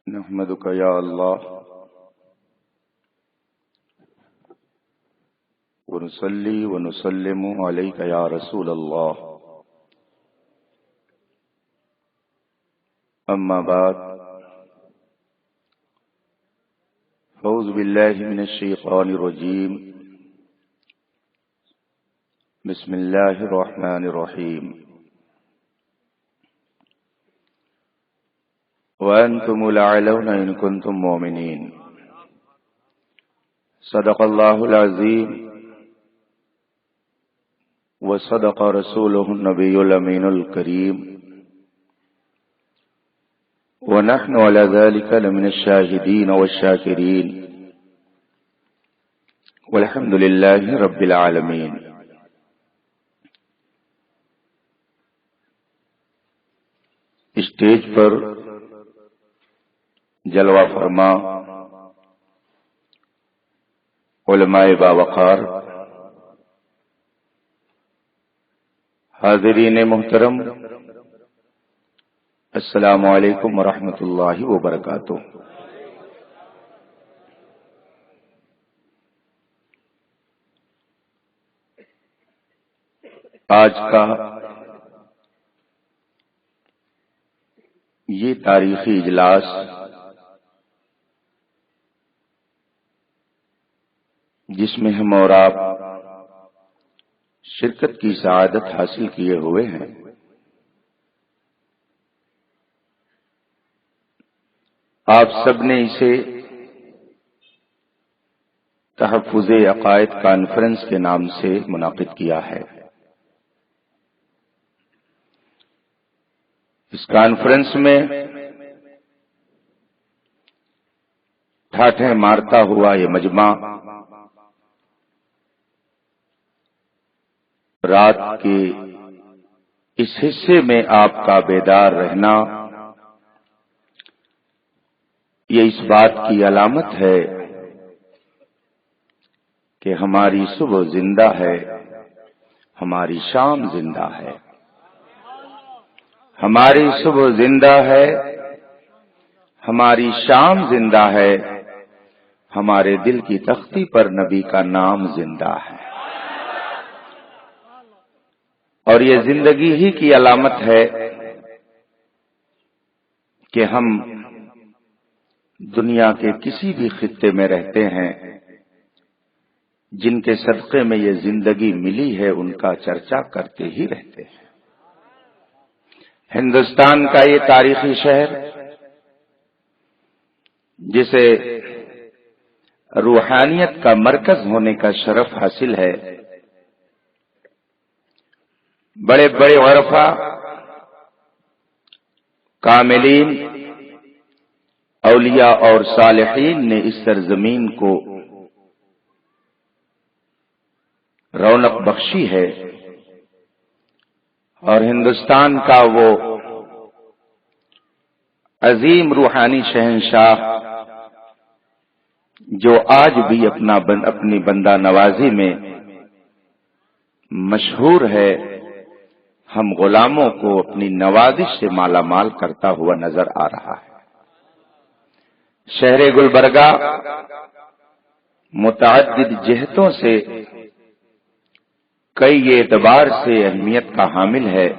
نحمدك يا الله ونصلي ونسلم عليك يا رسول الله أما بعد أعوذ بالله من الشيطان الرجيم بسم الله الرحمن الرحيم وأنتم الأعلون إن كنتم مؤمنين صدق الله العظيم وصدق رسوله النبي الأمين الكريم ونحن على ذلك لمن الشاهدين والشاكرين والحمد لله رب العالمين. اسٹیج پر جلوہ فرما علماء باوقار، حاضرین محترم، السلام علیکم ورحمۃ اللہ وبرکاتہ۔ آج کا یہ تاریخی اجلاس جس میں ہم اور آپ شرکت کی سعادت حاصل کیے ہوئے ہیں، آپ سب نے اسے تحفظ عقائد کانفرنس کے نام سے منعقد کیا ہے۔ اس کانفرنس میں ٹھاٹھیں مارتا ہوا یہ مجمع رات کے اس حصے میں آپ کا بیدار رہنا یہ اس بات کی علامت ہے کہ ہماری صبح زندہ ہے، ہماری شام زندہ ہے، ہماری صبح زندہ ہے، ہماری شام زندہ ہے، ہمارے دل کی تختی پر نبی کا نام زندہ ہے، اور یہ زندگی ہی کی علامت ہے کہ ہم دنیا کے کسی بھی خطے میں رہتے ہیں، جن کے صدقے میں یہ زندگی ملی ہے ان کا چرچا کرتے ہی رہتے ہیں۔ ہندوستان کا یہ تاریخی شہر جسے روحانیت کا مرکز ہونے کا شرف حاصل ہے، بڑے بڑے عرفاء، کاملین، اولیاء اور صالحین نے اس سرزمین کو رونق بخشی ہے، اور ہندوستان کا وہ عظیم روحانی شہنشاہ جو آج بھی اپنی بندہ نوازی میں مشہور ہے، ہم غلاموں کو اپنی نوازش سے مالا مال کرتا ہوا نظر آ رہا ہے۔ شہر گلبرگہ متعدد جہتوں سے کئی اعتبار سے اہمیت کا حامل ہے،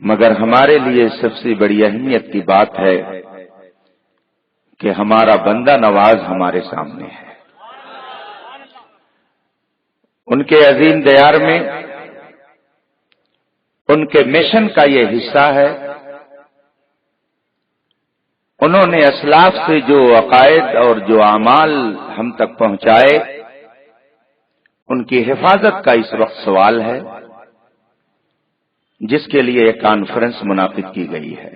مگر ہمارے لیے سب سے بڑی اہمیت کی بات ہے کہ ہمارا بندہ نواز ہمارے سامنے ہے۔ ان کے عظیم دیار میں ان کے مشن کا یہ حصہ ہے۔ انہوں نے اسلاف سے جو عقائد اور جو اعمال ہم تک پہنچائے، ان کی حفاظت کا اس وقت سوال ہے، جس کے لیے ایک کانفرنس منعقد کی گئی ہے۔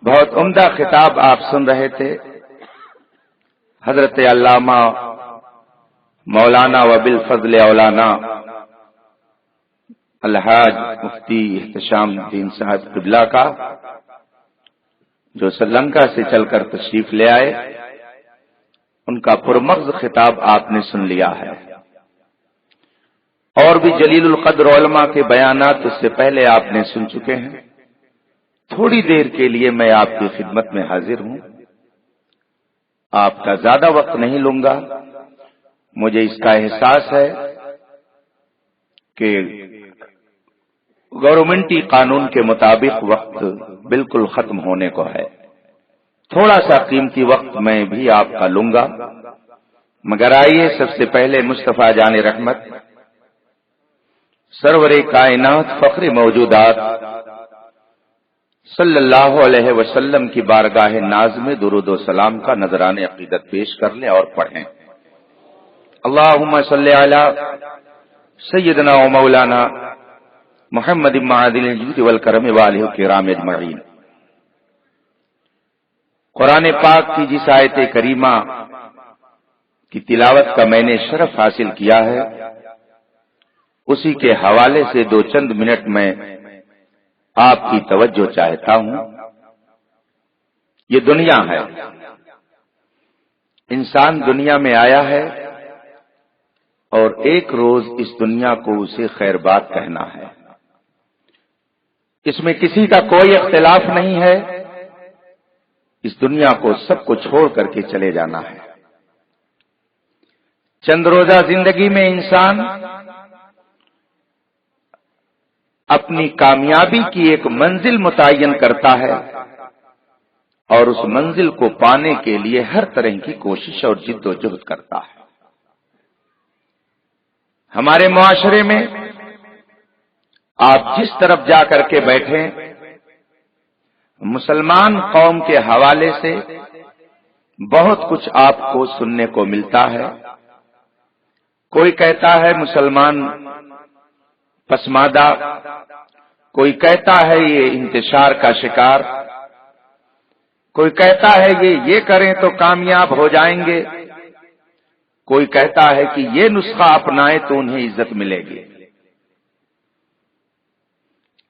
بہت عمدہ خطاب آپ سن رہے تھے، حضرت علامہ مولانا وبالفضل اولانا الحاج مفتی احتشام الدین صاحب قبلہ کا، جو سری لنکا سے چل کر تشریف لے آئے، ان کا پرمغز خطاب آپ نے سن لیا ہے، اور بھی جلیل القدر علماء کے بیانات اس سے پہلے آپ نے سن چکے ہیں۔ تھوڑی دیر کے لیے میں آپ کی خدمت میں حاضر ہوں. آپ کا زیادہ وقت نہیں لوں گا. مجھے اس کا احساس ہے کہ گورنمنٹی قانون کے مطابق وقت بالکل ختم ہونے کو ہے. تھوڑا سا قیمتی وقت میں بھی آپ کا لوں گا، مگر آئیے سب سے پہلے مصطفیٰ جان رحمت سرور کائنات فخر موجودات صلی اللہ علیہ وسلم کی بارگاہ ناز میں درود و سلام کا نذران عقیدت پیش کر لیں اور پڑھیں. اللہم صلی علی سیدنا و مولانا محمد معدن الجود والکرم والہ الکرام اجمعین. قرآن پاک کی جس آیت کریمہ کی تلاوت کا میں نے شرف حاصل کیا ہے، اسی کے حوالے سے دو چند منٹ میں آپ کی توجہ چاہتا ہوں. یہ دنیا ہے، انسان دنیا میں آیا ہے اور ایک روز اس دنیا کو اسے خیر بات کہنا ہے. اس میں کسی کا کوئی اختلاف نہیں ہے. اس دنیا کو سب کو چھوڑ کر کے چلے جانا ہے. چند روزہ زندگی میں انسان اپنی کامیابی کی ایک منزل متعین کرتا ہے اور اس منزل کو پانے کے لیے ہر طرح کی کوشش اور جد و جہد کرتا ہے. ہمارے معاشرے میں آپ جس طرف جا کر کے بیٹھیں، مسلمان قوم کے حوالے سے بہت کچھ آپ کو سننے کو ملتا ہے. کوئی کہتا ہے مسلمان پسماندہ، کوئی کہتا ہے یہ انتشار کا شکار، کوئی کہتا ہے یہ کریں تو کامیاب ہو جائیں گے، کوئی کہتا ہے کہ یہ نسخہ اپنائیں تو انہیں عزت ملے گی.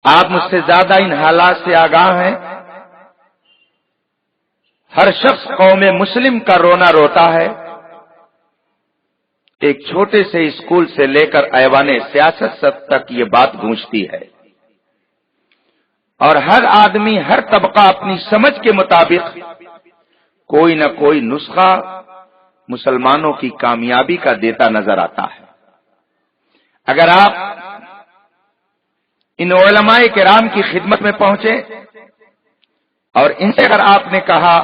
آپ مجھ سے زیادہ ان حالات سے آگاہ ہیں. ہر شخص قوم مسلم کا رونا روتا ہے. ایک چھوٹے سے اسکول سے لے کر ایوان سیاست تک یہ بات گونجتی ہے، اور ہر آدمی، ہر طبقہ اپنی سمجھ کے مطابق کوئی نہ کوئی نسخہ مسلمانوں کی کامیابی کا دیتا نظر آتا ہے. اگر آپ ان علماء کرام کی خدمت میں پہنچے اور ان سے اگر آپ نے کہا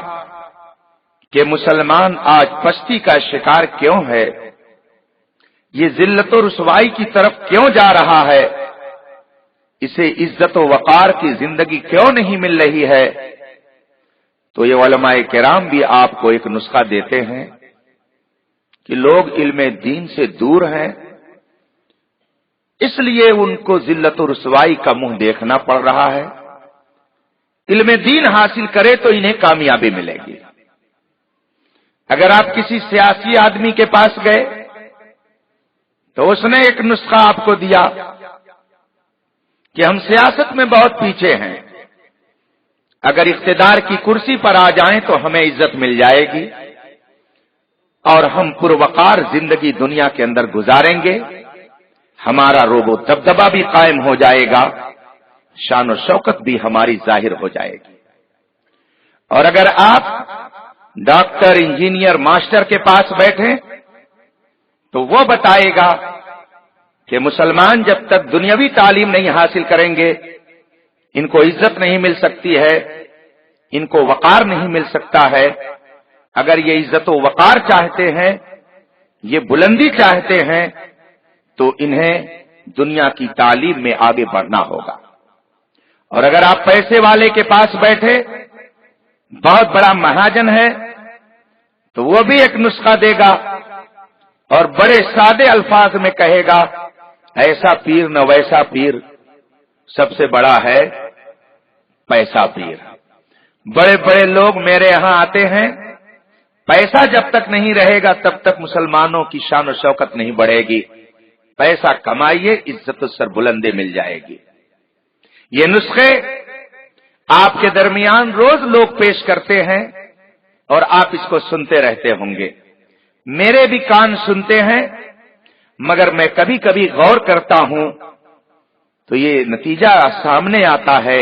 کہ مسلمان آج پستی کا شکار کیوں ہے، یہ ذلت و رسوائی کی طرف کیوں جا رہا ہے، اسے عزت و وقار کی زندگی کیوں نہیں مل رہی ہے، تو یہ علماء کرام بھی آپ کو ایک نسخہ دیتے ہیں کہ لوگ علم دین سے دور ہیں، اس لیے ان کو ذلت و رسوائی کا منہ دیکھنا پڑ رہا ہے. علم دین حاصل کرے تو انہیں کامیابی ملے گی. اگر آپ کسی سیاسی آدمی کے پاس گئے تو اس نے ایک نسخہ آپ کو دیا کہ ہم سیاست میں بہت پیچھے ہیں، اگر اقتدار کی کرسی پر آ جائیں تو ہمیں عزت مل جائے گی اور ہم پروقار زندگی دنیا کے اندر گزاریں گے، ہمارا روب و دبدبا بھی قائم ہو جائے گا، شان و شوکت بھی ہماری ظاہر ہو جائے گی. اور اگر آپ ڈاکٹر، انجینئر، ماسٹر کے پاس بیٹھیں تو وہ بتائے گا کہ مسلمان جب تک دنیاوی تعلیم نہیں حاصل کریں گے ان کو عزت نہیں مل سکتی ہے، ان کو وقار نہیں مل سکتا ہے. اگر یہ عزت و وقار چاہتے ہیں، یہ بلندی چاہتے ہیں، تو انہیں دنیا کی تعلیم میں آگے بڑھنا ہوگا. اور اگر آپ پیسے والے کے پاس بیٹھے، بہت بڑا مہاجن ہے، تو وہ بھی ایک نسخہ دے گا اور بڑے سادے الفاظ میں کہے گا ایسا پیر نہ ویسا پیر، سب سے بڑا ہے پیسہ پیر. بڑے بڑے لوگ میرے یہاں آتے ہیں، پیسہ جب تک نہیں رہے گا تب تک مسلمانوں کی شان و شوکت نہیں بڑھے گی. پیسہ کمائیے، عزت و سربلندی مل جائے گی. یہ نسخے آپ کے درمیان روز لوگ پیش کرتے ہیں اور آپ اس کو سنتے رہتے ہوں گے. میرے بھی کان سنتے ہیں، مگر میں کبھی کبھی غور کرتا ہوں تو یہ نتیجہ سامنے آتا ہے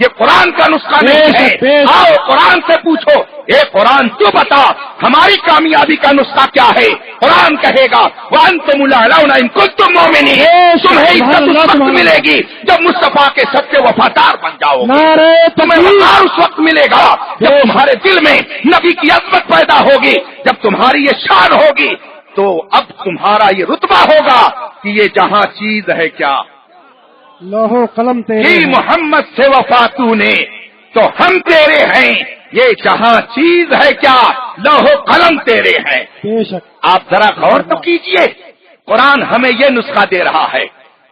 یہ قرآن کا نسخہ نہیں ہے۔ آؤ قرآن سے پوچھو، اے قرآن تو بتا ہماری کامیابی کا نسخہ کیا ہے؟ قرآن کہے گا وَأَنْتُمُ الْأَعْلَوْنَ إِن كُنتُم مُؤْمِنِينَ، تمہیں عزت اس وقت ملے گی جب مصطفیٰ کے سچے وفادار بن جاؤ گے۔ تمہیں وقار اس وقت ملے گا جب تمہارے دل میں نبی کی عظمت پیدا ہوگی، جب تمہاری یہ شان ہوگی، تو اب تمہارا یہ رتبہ ہوگا کہ یہ جہاں چیز ہے کیا لوہو قلم تیرے کہ محمد سے وفا تو نے تو ہم تیرے ہیں، یہ جہاں چیز ہے کیا لوہو قلم تیرے ہیں۔ بے شک آپ ذرا غور تو کیجئے، قرآن ہمیں یہ نسخہ دے رہا ہے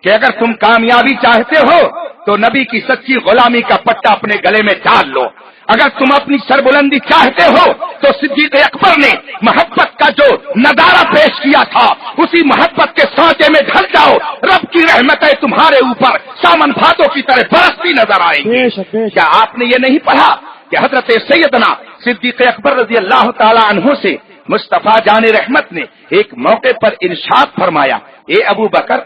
کہ اگر تم کامیابی چاہتے ہو تو نبی کی سچی غلامی کا پٹا اپنے گلے میں ڈال لو، اگر تم اپنی سربلندی چاہتے ہو تو صدیق اکبر نے محبت کا جو نظارہ پیش کیا تھا اسی محبت کے سانچے میں ڈھل جاؤ، رب کی رحمتیں تمہارے اوپر سامن بھادوں کی طرح برستی نظر آئیں گی۔ کیا آپ نے یہ نہیں پڑھا کہ حضرت سیدنا صدیق اکبر رضی اللہ تعالی عنہ سے مصطفیٰ جان رحمت نے ایک موقع پر ارشاد فرمایا، اے ابو بکر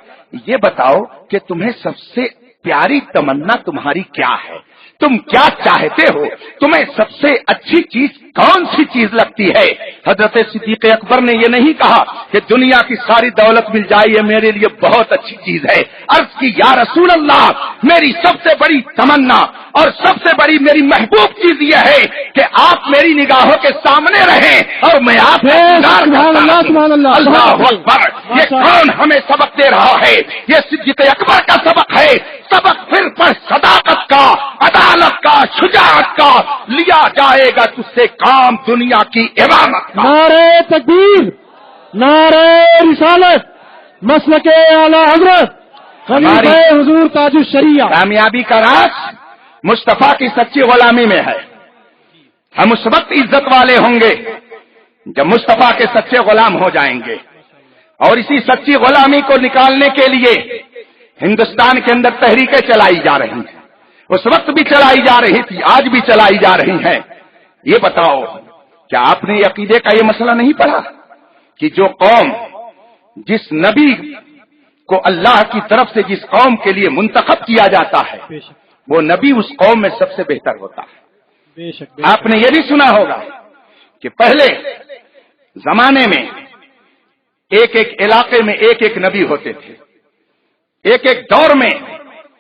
یہ بتاؤ کہ تمہیں سب سے پیاری تمنا تمہاری کیا ہے؟ تم کیا چاہتے ہو؟ تمہیں سب سے اچھی چیز کون سی چیز لگتی ہے؟ حضرت صدیق اکبر نے یہ نہیں کہا کہ دنیا کی ساری دولت مل جائے یہ میرے لیے بہت اچھی چیز ہے، عرض کی یا رسول اللہ میری سب سے بڑی تمنا اور سب سے بڑی میری محبوب چیز یہ ہے کہ آپ میری نگاہوں کے سامنے رہیں اور میں آپ اللہ اکبر۔ یہ کون ہمیں سبق دے رہا ہے؟ یہ صدیق اکبر کا سبق ہے۔ سبق پھر پر صداقت کا، عدالت کا، شجاعت کا لیا جائے گا تجھ سے کام دنیا کی امامت کا۔ نعرہ تکبیر، نعرہ رسالت، مسلک اعلی حضرت خلیفہ حضور تاج الشریعہ۔ کامیابی کا راز مصطفیٰ کی سچی غلامی میں ہے۔ ہم اس وقت عزت والے ہوں گے جب مصطفیٰ کے سچے غلام ہو جائیں گے، اور اسی سچی غلامی کو نکالنے کے لیے ہندوستان کے اندر تحریکیں چلائی جا رہی ہیں، اس وقت بھی چلائی جا رہی تھی، آج بھی چلائی جا رہی ہیں۔ یہ بتاؤ کیا آپ نے عقیدے کا یہ مسئلہ نہیں پڑھا کہ جو قوم جس نبی کو اللہ کی طرف سے جس قوم کے لیے منتخب کیا جاتا ہے وہ نبی اس قوم میں سب سے بہتر ہوتا ہے۔ آپ نے یہ بھی سنا ہوگا کہ پہلے زمانے میں ایک ایک علاقے میں ایک ایک نبی ہوتے تھے، ایک ایک دور میں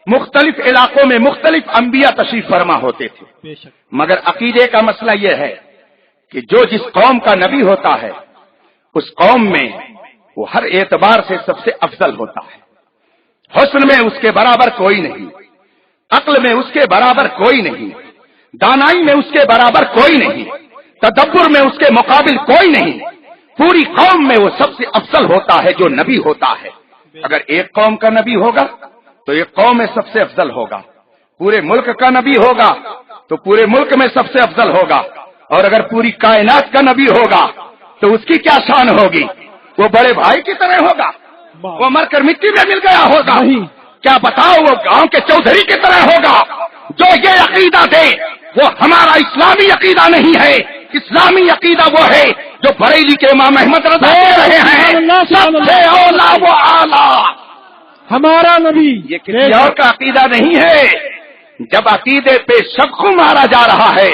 مختلف علاقوں میں مختلف انبیاء تشریف فرما ہوتے تھے، مگر عقیدے کا مسئلہ یہ ہے کہ جو جس قوم کا نبی ہوتا ہے اس قوم میں وہ ہر اعتبار سے سب سے افضل ہوتا ہے۔ حسن میں اس کے برابر کوئی نہیں، عقل میں اس کے برابر کوئی نہیں، دانائی میں اس کے برابر کوئی نہیں، تدبر میں اس کے مقابل کوئی نہیں۔ پوری قوم میں وہ سب سے افضل ہوتا ہے جو نبی ہوتا ہے۔ اگر ایک قوم کا نبی ہوگا تو ایک قوم میں سب سے افضل ہوگا، پورے ملک کا نبی ہوگا تو پورے ملک میں سب سے افضل ہوگا، اور اگر پوری کائنات کا نبی ہوگا تو اس کی کیا شان ہوگی؟ وہ بڑے بھائی کی طرح ہوگا، وہ مر کر مٹی میں مل گیا ہوگا، کیا بتاؤ وہ گاؤں کے چودھری کی طرح ہوگا۔ جو یہ عقیدہ دے وہ ہمارا اسلامی عقیدہ نہیں ہے۔ اسلامی عقیدہ وہ ہے جو بریلی کے امام احمد رضا دے رہے ہیں، سب سے اولا وہ اعلیٰ ہمارا نبی۔ یہ کسی اور کا عقیدہ نہیں ہے۔ جب عقیدے پہ شک مارا جا رہا ہے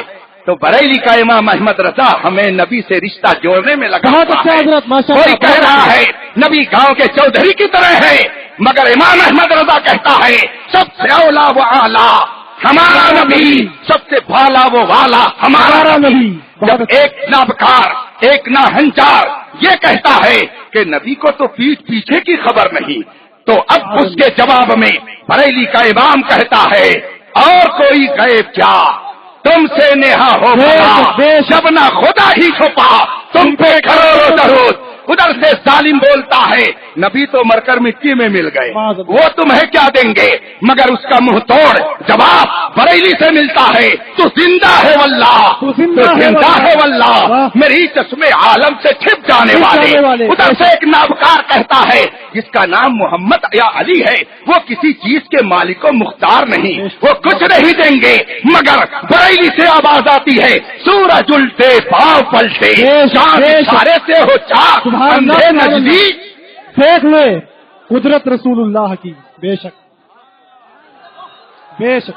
تو بریلی کا امام احمد رضا ہمیں نبی سے رشتہ جوڑنے میں لگا بہت اچھا حضرت، ماشاءاللہ۔ کوئی کہہ رہا ہے نبی گاؤں کے چودھری کی طرح ہے، مگر امام احمد رضا کہتا ہے سب سے اولا وہ اعلیٰ ہمارا نبی، سب سے بھالا وہ والا ہمارا نبی۔ جب ایک نابکار ایک ناہنچار یہ کہتا ہے کہ نبی کو تو پیٹھ پیچھے کی خبر نہیں، تو اب اس کے جواب میں بریلی کا امام کہتا ہے اور کوئی غیب کیا تم سے نیہا ہو گیا، جب نہ خدا ہی چھپا تم پہ کروڑوں درود۔ ادھر سے ظالم بولتا ہے نبی تو مر کر مٹی میں مل گئے، وہ تمہیں کیا دیں گے؟ مگر اس کا منہ توڑ جواب بریلی سے ملتا ہے تو زندہ ہے واللہ، تو زندہ ہے واللہ میری چشمے عالم سے چھپ جانے والے۔ ادھر سے ایک نابکار کہتا ہے جس کا نام محمد یا علی ہے وہ کسی چیز کے مالک و مختار نہیں، وہ کچھ نہیں دیں گے۔ مگر بریلی سے آواز آتی ہے سورج الٹے پاؤں پلٹے چاند اشارے سے ہو چاک اندھے نجدی۔ دیکھ لے قدرت رسول اللہ کی، بے شک بے شک۔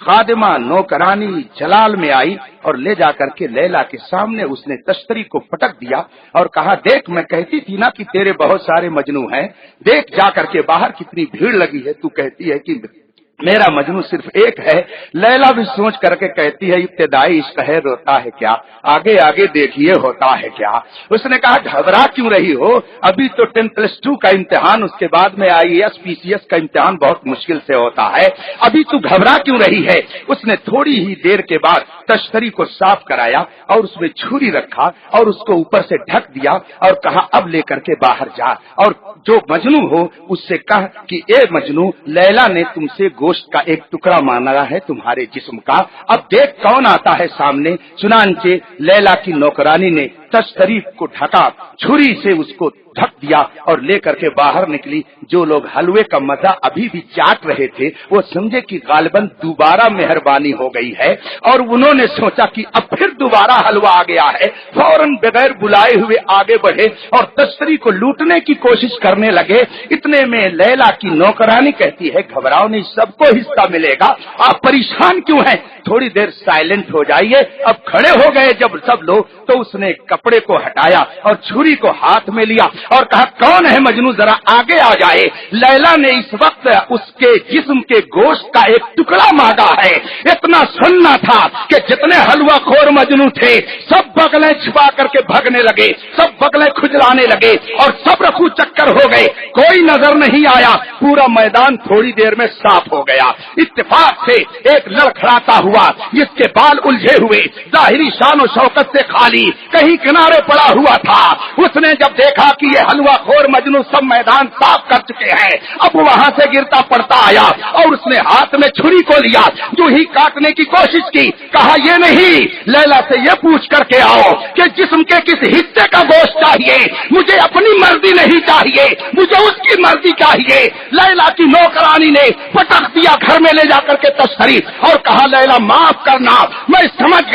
خادمہ نوکرانی جلال میں آئی اور لے جا کر کے لیلا کے سامنے اس نے تشتری کو پٹک دیا اور کہا دیکھ میں کہتی تھی نا کہ تیرے بہت سارے مجنو ہیں، دیکھ جا کر کے باہر کتنی بھیڑ لگی ہے، تو کہتی ہے کہ میرا مجنو صرف ایک ہے۔ لیلا بھی سوچ کر کے کہتی ہے ابتدائی عشق ہے روتا ہے کیا، آگے آگے دیکھیے ہوتا ہے کیا۔ اس نے کہا گھبرا کیوں رہی ہو، ابھی تو 10+2 کا امتحان، اس کے بعد میں IAS PCS کا امتحان بہت مشکل سے ہوتا ہے، ابھی تو گھبرا کیوں رہی ہے۔ اس نے تھوڑی ہی دیر کے بعد تشتری کو صاف کرایا اور اس میں چھری رکھا اور اس کو اوپر سے ڈھک دیا اور کہا اب لے کر کے باہر جا، اور جو مجنو ہو اس سے کہا کہ اے مجنو، لیلا نے تم سے گوشت کا ایک ٹکڑا مانگا ہے تمہارے جسم کا، اب دیکھ کون آتا ہے سامنے۔ چنانچہ لیلا کی نوکرانی نے تشتری کو ڈھکا، چھری سے اس کو ڈھک دیا اور لے کر کے باہر نکلی۔ جو لوگ حلوے کا مزہ ابھی بھی چاٹ رہے تھے وہ سمجھے کہ غالباً دوبارہ مہربانی ہو گئی ہے، اور انہوں نے سوچا کہ اب پھر دوبارہ حلوہ آ گیا ہے، فوراً بغیر بلائے ہوئے آگے بڑھے اور تشتری کو لوٹنے کی کوشش کرنے لگے۔ اتنے میں لیلا کی نوکرانی کہتی ہے گھبراؤ نہیں، سب کو حصہ ملے گا، آپ پریشان کیوں ہیں، تھوڑی دیر سائلنٹ ہو جائیے۔ اب کھڑے ہو گئے جب سب لوگ تو اس نے کپڑے کو ہٹایا اور چھری کو ہاتھ میں لیا اور کہا کون ہے مجنو ذرا آگے آ جائے۔ لیلا نے اس وقت اس کے جسم کے گوشت کا ایک ٹکڑا مانگا ہے۔ اتنا سننا تھا کہ جتنے حلوہ خور مجنو تھے سب بغلیں چھپا کر کے بھگنے لگے، سب بغلیں کھجلانے لگے اور سب رفو چکر ہو گئے، کوئی نظر نہیں آیا، پورا میدان تھوڑی دیر میں صاف ہو گیا۔ اتفاق سے ایک لڑکھڑاتا ہوا جس کے بال الجھے ہوئے، ظاہری شان و شوکت سے خالی، کہیں کنارے پڑا ہوا تھا، اس نے جب دیکھا کہ یہ حلوہ خور مجنو سب میدان صاف کر چکے ہیں، اب وہاں سے گرتا پڑتا آیا اور اس نے ہاتھ میں چھری کو لیا، جو ہی کاٹنے کی کوشش کی، کہا یہ نہیں، لیلا سے یہ پوچھ کر کے آؤ کہ جسم کے کس حصے کا گوشت چاہیے، مجھے اپنی مرضی نہیں چاہیے، مجھے اس کی مرضی چاہیے۔ لیلا کی نوکرانی نے پٹک دیا گھر میں لے جا کر کے تشتری اور کہا لیلا معاف کرنا، میں سمجھ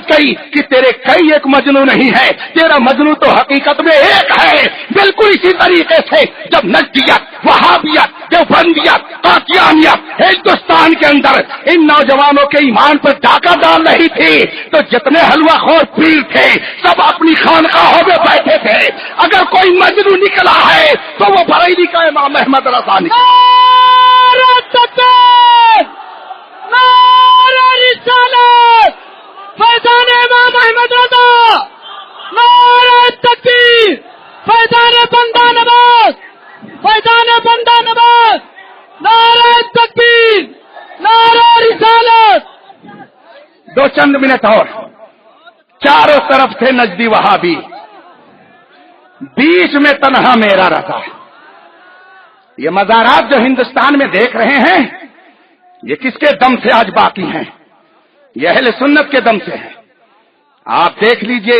گئی کہ تیرے کئی ایک مجنو نہیں ہے، تیرا مجنو تو حقیقت میں ایک ہے۔ بالکل اسی طریقے سے جب نجدیت، وہابیت، دیوبندیت، قادیانیت ہندوستان کے اندر ان نوجوانوں کے ایمان پر ڈاکہ ڈال رہی تھی تو جتنے حلوہ خور پیر تھے سب اپنی خانقاہوں میں بیٹھے تھے۔ اگر کوئی مجنو نکلا ہے تو وہ بریلی کا امام احمد رضا نکلا۔ نعرہ تکبیر، نعرہ رسالت، فیضان امام احمد رضا، نعرہ تکبیر، فیضان بندہ نواز، فیضان بندہ نواز، نعرہ تکبیر، نعرہ رسالت۔ دو چند منٹ اور، چاروں طرف تھے نجدی وہابی، بیچ میں تنہا میرا رضا۔ یہ مزارات جو ہندوستان میں دیکھ رہے ہیں یہ کس کے دم سے آج باقی ہیں؟ یہ اہل سنت کے دم سے ہیں۔ آپ دیکھ لیجئے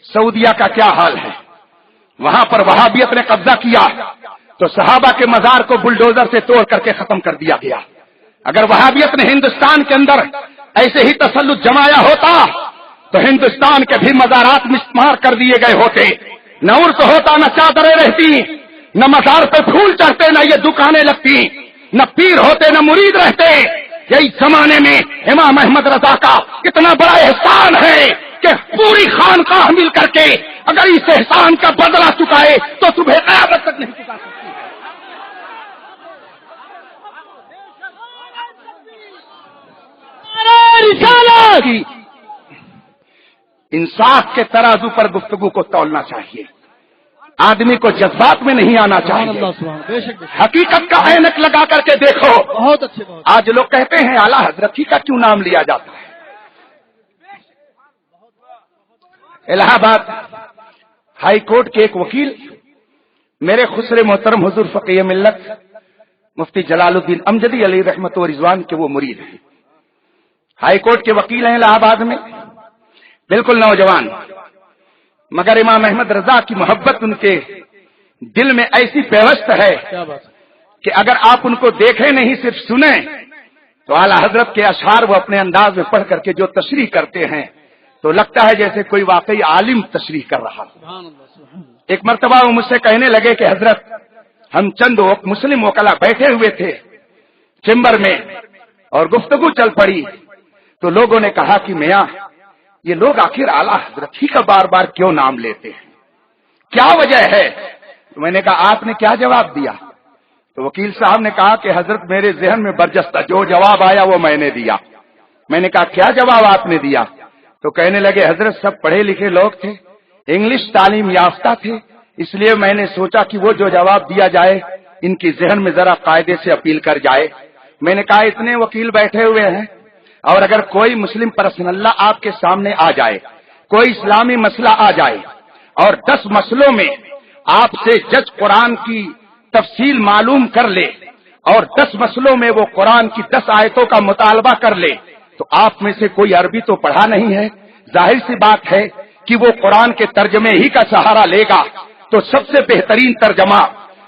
سعودیہ کا کیا حال ہے، وہاں پر وہابیت نے قبضہ کیا تو صحابہ کے مزار کو بلڈوزر سے توڑ کر کے ختم کر دیا گیا۔ اگر وہابیت نے ہندوستان کے اندر ایسے ہی تسلط جمایا ہوتا تو ہندوستان کے بھی مزارات مسمار کر دیے گئے ہوتے، نہ عرس ہوتا، نہ چادریں رہتی، نہ مزار پہ پھول چڑھتے، نہ یہ دکانیں لگتی، نہ پیر ہوتے، نہ مرید رہتے۔ یہی زمانے میں امام احمد رضا کا اتنا بڑا احسان ہے کہ پوری خانقاہ مل کر کے اگر اس احسان کا بدلہ چکائے تو صبح قیامت تک نہیں چکا سکتی۔ رسالت، انصاف کے ترازو پر گفتگو کو تولنا چاہیے، آدمی کو جذبات میں نہیں آنا چاہیے، حقیقت کا عینک لگا کر کے دیکھو۔ بہت اچھے، آج لوگ کہتے ہیں اعلیٰ حضرت ہی کا کیوں نام لیا جاتا ہے؟ الہ آباد ہائی کورٹ کے ایک وکیل میرے خسر محترم حضور فقیہ ملت مفتی جلال الدین امجدی علیہ رحمت و رضوان کے وہ مرید ہیں، ہائی کورٹ کے وکیل ہیں الہ آباد میں، بالکل نوجوان، مگر امام احمد رضا کی محبت ان کے دل میں ایسی پیوست ہے کہ اگر آپ ان کو دیکھیں نہیں صرف سنیں تو اعلیٰ حضرت کے اشعار وہ اپنے انداز میں پڑھ کر کے جو تشریح کرتے ہیں تو لگتا ہے جیسے کوئی واقعی عالم تشریح کر رہا ہے۔ ایک مرتبہ وہ مجھ سے کہنے لگے کہ حضرت ہم چند مسلم وکلا بیٹھے ہوئے تھے چیمبر میں، اور گفتگو چل پڑی تو لوگوں نے کہا کہ میاں یہ لوگ آخر اعلیٰ حضرت ہی کا بار بار کیوں نام لیتے ہیں، کیا وجہ ہے؟ تو میں نے کہا آپ نے کیا جواب دیا؟ تو وکیل صاحب نے کہا کہ حضرت میرے ذہن میں برجستہ جو جواب آیا وہ میں نے دیا۔ میں نے کہا کیا جواب آپ نے دیا؟ تو کہنے لگے حضرت سب پڑھے لکھے لوگ تھے، انگلش تعلیم یافتہ تھے، اس لیے میں نے سوچا کہ وہ جو جواب دیا جائے ان کی ذہن میں ذرا قاعدے سے اپیل کر جائے۔ میں نے کہا اتنے وکیل بیٹھے ہوئے ہیں اور اگر کوئی مسلم پرسن اللہ آپ کے سامنے آ جائے، کوئی اسلامی مسئلہ آ جائے اور 10 مسئلوں میں آپ سے جج قرآن کی تفصیل معلوم کر لے اور 10 مسئلوں میں وہ قرآن کی 10 آیتوں کا مطالبہ کر لے، تو آپ میں سے کوئی عربی تو پڑھا نہیں ہے، ظاہر سی بات ہے کہ وہ قرآن کے ترجمے ہی کا سہارا لے گا۔ تو سب سے بہترین ترجمہ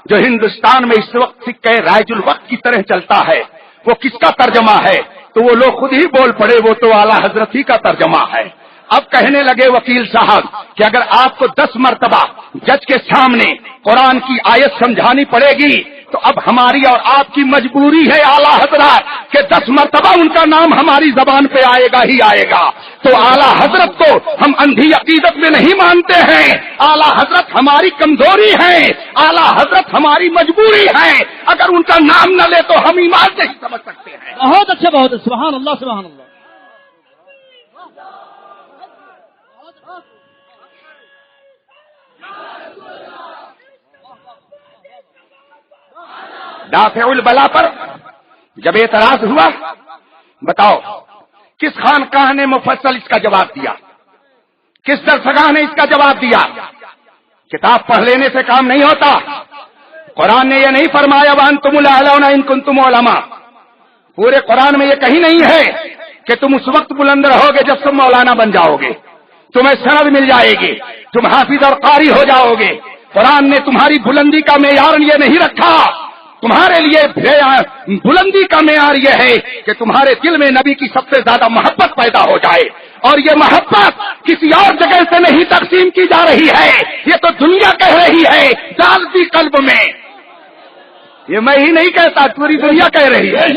جو ہندوستان میں اس وقت سکہ رائج الوقت کی طرح چلتا ہے وہ کس کا ترجمہ ہے؟ تو وہ لوگ خود ہی بول پڑے وہ تو اعلیٰ حضرت ہی کا ترجمہ ہے۔ اب کہنے لگے وکیل صاحب کہ اگر آپ کو 10 مرتبہ جج کے سامنے قرآن کی آیت سمجھانی پڑے گی تو اب ہماری اور آپ کی مجبوری ہے اعلیٰ حضرت کہ 10 مرتبہ ان کا نام ہماری زبان پہ آئے گا ہی آئے گا۔ تو اعلیٰ حضرت کو ہم اندھی عقیدت میں نہیں مانتے ہیں، اعلیٰ حضرت ہماری کمزوری ہے، اعلیٰ حضرت ہماری مجبوری ہے، اگر ان کا نام نہ لے تو ہم ایمان سے ہی سمجھ سکتے ہیں۔ بہت اچھا، بہت اچھا، سبحان اللہ سبحان اللہ۔ دافع البلا پر جب اعتراض ہوا، بتاؤ کس خانقاہ نے مفصل اس کا جواب دیا؟ کس درسگاہ نے اس کا جواب دیا؟ کتاب پڑھ لینے سے کام نہیں ہوتا۔ قرآن نے یہ نہیں فرمایا وانتم الاعلون ان کنتم علماء، پورے قرآن میں یہ کہیں نہیں ہے کہ تم اس وقت بلند رہو گے جب تم مولانا بن جاؤ گے، تمہیں سند مل جائے گی، تم حافظ اور قاری ہو جاؤ گے۔ قرآن نے تمہاری بلندی کا معیار یہ نہیں رکھا، تمہارے لیے بلندی کا معیار یہ ہے کہ تمہارے دل میں نبی کی سب سے زیادہ محبت پیدا ہو جائے، اور یہ محبت کسی اور جگہ سے نہیں تقسیم کی جا رہی ہے، یہ تو دنیا کہہ رہی ہے ڈال دی قلب میں۔ یہ میں ہی نہیں کہتا، پوری دنیا کہہ رہی ہے۔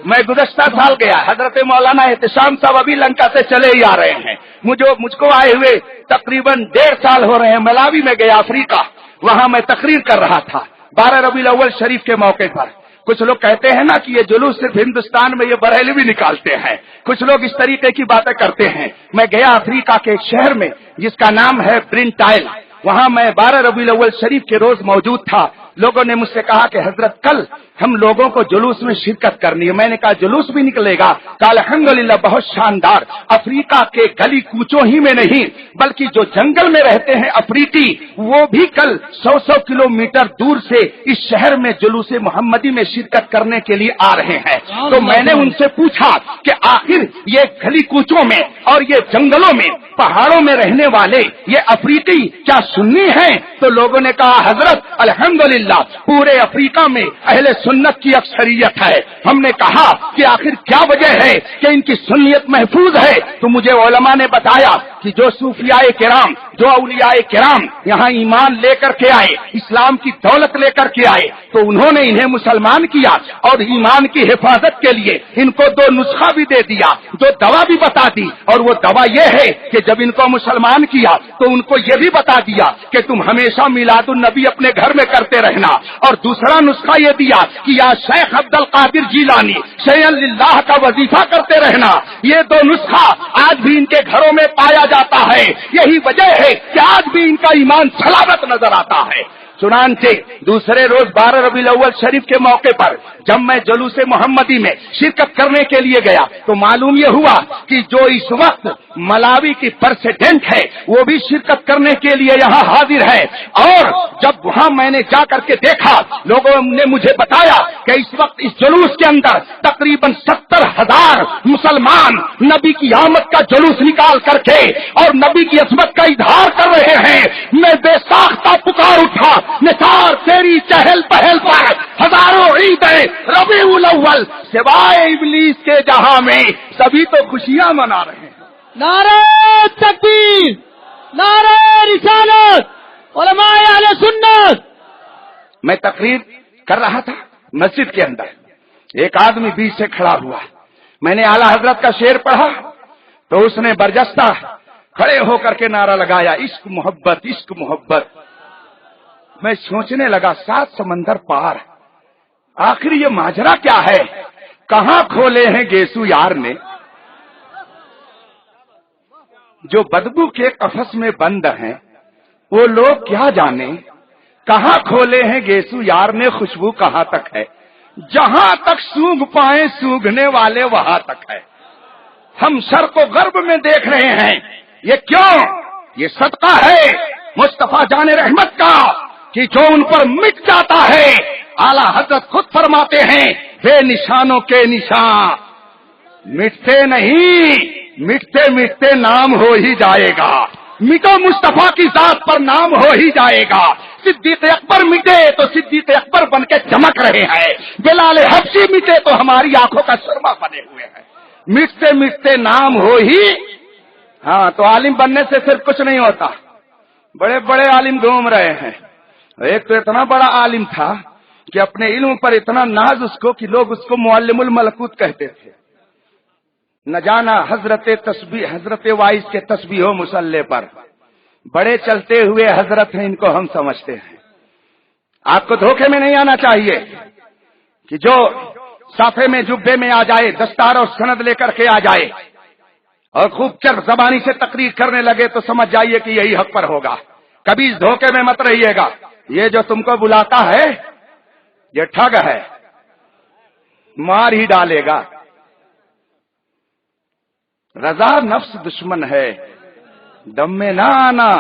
میں گزشتہ سال گیا، حضرت مولانا احتشام صاحب ابھی لنکا سے چلے ہی آ رہے ہیں، مجھ کو آئے ہوئے تقریباً 1.5 سال ہو رہے ہیں۔ ملاوی میں گیا افریقہ، وہاں میں تقریر کر رہا تھا 12 ربیع الاول شریف کے موقع پر۔ کچھ لوگ کہتے ہیں نا کہ یہ جلوس صرف ہندوستان میں یہ بریلوی نکالتے ہیں، کچھ لوگ اس طریقے کی باتیں کرتے ہیں۔ میں گیا افریقہ کے ایک شہر میں جس کا نام ہے برنٹائل، وہاں میں 12 ربیع الاول شریف کے روز موجود تھا۔ لوگوں نے مجھ سے کہا کہ حضرت کل ہم لوگوں کو جلوس میں شرکت کرنی ہے۔ میں نے کہا جلوس بھی نکلے گا؟ کہا الحمدللہ بہت شاندار، افریقہ کے گلی کوچوں ہی میں نہیں بلکہ جو جنگل میں رہتے ہیں افریقی، وہ بھی کل 100 کلومیٹر دور سے اس شہر میں جلوس محمدی میں شرکت کرنے کے لیے آ رہے ہیں۔ تو میں نے ان سے پوچھا کہ آخر یہ گلی کوچوں میں اور یہ جنگلوں میں پہاڑوں میں رہنے والے یہ افریقی کیا سنی ہیں؟ تو لوگوں نے کہا حضرت الحمدللہ پورے افریقہ میں اہل سنت کی اکثریت ہے۔ ہم نے کہا کہ آخر کیا وجہ ہے کہ ان کی سنیت محفوظ ہے؟ تو مجھے علماء نے بتایا کہ جو صوفیاء کرام، جو اولیاء کرام یہاں ایمان لے کر کے آئے، اسلام کی دولت لے کر کے آئے، تو انہوں نے انہیں مسلمان کیا اور ایمان کی حفاظت کے لیے ان کو 2 نسخہ بھی دے دیا، 2 دوا بھی بتا دی، اور وہ دوا یہ ہے کہ جب ان کو مسلمان کیا تو ان کو یہ بھی بتا دیا کہ تم ہمیشہ میلاد النبی اپنے گھر میں کرتے رہنا، اور دوسرا نسخہ یہ دیا کہ یا شیخ عبد القادر جیلانی شیئا للہ کا وظیفہ کرتے رہنا۔ یہ 2 نسخہ آج بھی ان کے گھروں میں پایا جاتا ہے، یہی وجہ ہے کہ آج بھی ان کا ایمان سلامت نظر آتا ہے۔ چنانچہ دوسرے روز 12 ربیع الاول شریف کے موقع پر جب میں جلوس محمدی میں شرکت کرنے کے لیے گیا تو معلوم یہ ہوا کہ جو اس وقت ملاوی کی پریزیڈنٹ ہے وہ بھی شرکت کرنے کے لیے یہاں حاضر ہے، اور جب وہاں میں نے جا کر کے دیکھا، لوگوں نے مجھے بتایا کہ اس وقت اس جلوس کے اندر تقریباً 70,000 مسلمان نبی کی آمد کا جلوس نکال کر کے اور نبی کی عظمت کا اظہار کر رہے ہیں۔ میں بے ساختہ پکار اٹھا، نثار تیری چہل پہل پر ہزاروں عیدیں ربیع الاول سوائے ابلیس کے جہاں میں سبھی تو خوشیاں منا رہے ہیں۔ نعرہ تکبیر، نعرہ رسالت، علماء اہل سنت۔ میں تقریر کر رہا تھا مسجد کے اندر، ایک آدمی بیچ سے کھڑا ہوا، میں نے اعلی حضرت کا شعر پڑھا تو اس نے برجستہ کھڑے ہو کر کے نعرہ لگایا، عشق محبت عشق محبت۔ میں سوچنے لگا 7 سمندر پار، آخر یہ ماجرا کیا ہے؟ کہاں کھولے ہیں گیسو یار نے جو بدبو کے قفس میں بند ہیں، وہ لوگ کیا جانے کہاں کھولے ہیں گیسو یار نے، خوشبو کہاں تک ہے، جہاں تک سونگ پائیں سونگنے والے وہاں تک ہے۔ ہم سر کو غرب میں دیکھ رہے ہیں، یہ کیوں؟ یہ صدقہ ہے مصطفیٰ جان رحمت کا کہ جو ان پر مٹ جاتا ہے، اعلیٰ حضرت خود فرماتے ہیں بے نشانوں کے نشان مٹتے نہیں، مٹتے مٹتے نام ہو ہی جائے گا۔ مٹو مصطفیٰ کی ذات پر نام ہو ہی جائے گا۔ صدیق اکبر مٹے تو صدیق اکبر بن کے چمک رہے ہیں، بلال حبشی مٹے تو ہماری آنکھوں کا سرما بنے ہوئے ہیں۔ مٹتے مٹتے نام ہو ہی، ہاں تو عالم بننے سے صرف کچھ نہیں ہوتا، بڑے بڑے عالم گھوم رہے ہیں۔ ایک تو اتنا بڑا عالم تھا کہ اپنے علم پر اتنا ناز اس کو کہ لوگ اس کو معلم الملکوت کہتے تھے۔ نہ جانا حضرت تسبیح، حضرت وائس کے تسبیح و مصلے پر بڑے چلتے ہوئے حضرت ہیں، ان کو ہم سمجھتے ہیں۔ آپ کو دھوکے میں نہیں آنا چاہیے کہ جو صافے میں جبے میں آ جائے، دستار اور سند لے کر کے آ جائے اور خوب چرب زبانی سے تقریر کرنے لگے تو سمجھ جائیے کہ یہی حق پر ہوگا۔ کبھی اس دھوکے میں مت رہیے گا، یہ جو تم کو بلاتا ہے یہ ٹھگ ہے، مار ہی ڈالے گا۔ رضا نفس دشمن ہے، دم میں نہ آنا،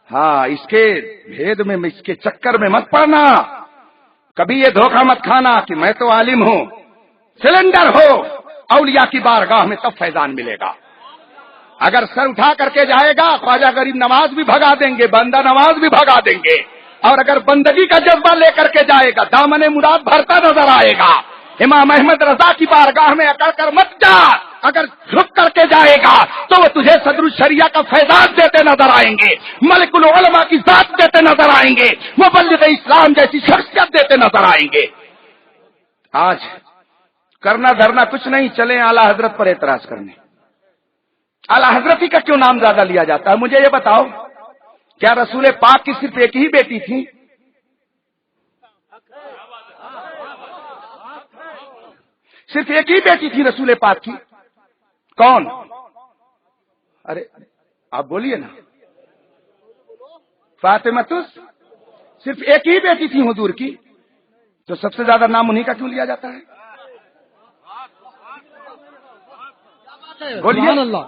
ہاں اس کے بھید میں، اس کے چکر میں مت پڑنا۔ کبھی یہ دھوکہ مت کھانا کہ میں تو عالم ہوں، سلنڈر ہو اولیاء کی بارگاہ میں تب فیضان ملے گا۔ اگر سر اٹھا کر کے جائے گا، خواجہ غریب نواز بھی بھگا دیں گے، بندہ نواز بھی بھگا دیں گے، اور اگر بندگی کا جذبہ لے کر کے جائے گا، دامن مراد بھرتا نظر آئے گا۔ امام احمد رضا کی بارگاہ میں اکڑ کر مت جا، اگر جھک کر کے جائے گا تو وہ تجھے صدر الشریعہ کا فیضان دیتے نظر آئیں گے، ملک العلماء کی ذات دیتے نظر آئیں گے، مبلغ اسلام جیسی شخصیت دیتے نظر آئیں گے۔ آج کرنا دھرنا کچھ نہیں، چلیں اعلیٰ حضرت پر اعتراض کرنے۔ اعلیٰ حضرت ہی کا کیوں نام زیادہ لیا جاتا ہے؟ مجھے یہ بتاؤ، کیا رسول پاک کی صرف ایک ہی بیٹی تھی؟ صرف ایک ہی بیٹی تھی رسول پاک کی؟ کون؟ ارے آپ بولیے نا۔ فاطمہ، صرف ایک ہی بیٹی تھی حضور کی، تو سب سے زیادہ نام انہی کا کیوں لیا جاتا ہے؟ بولیے۔ سبحان اللہ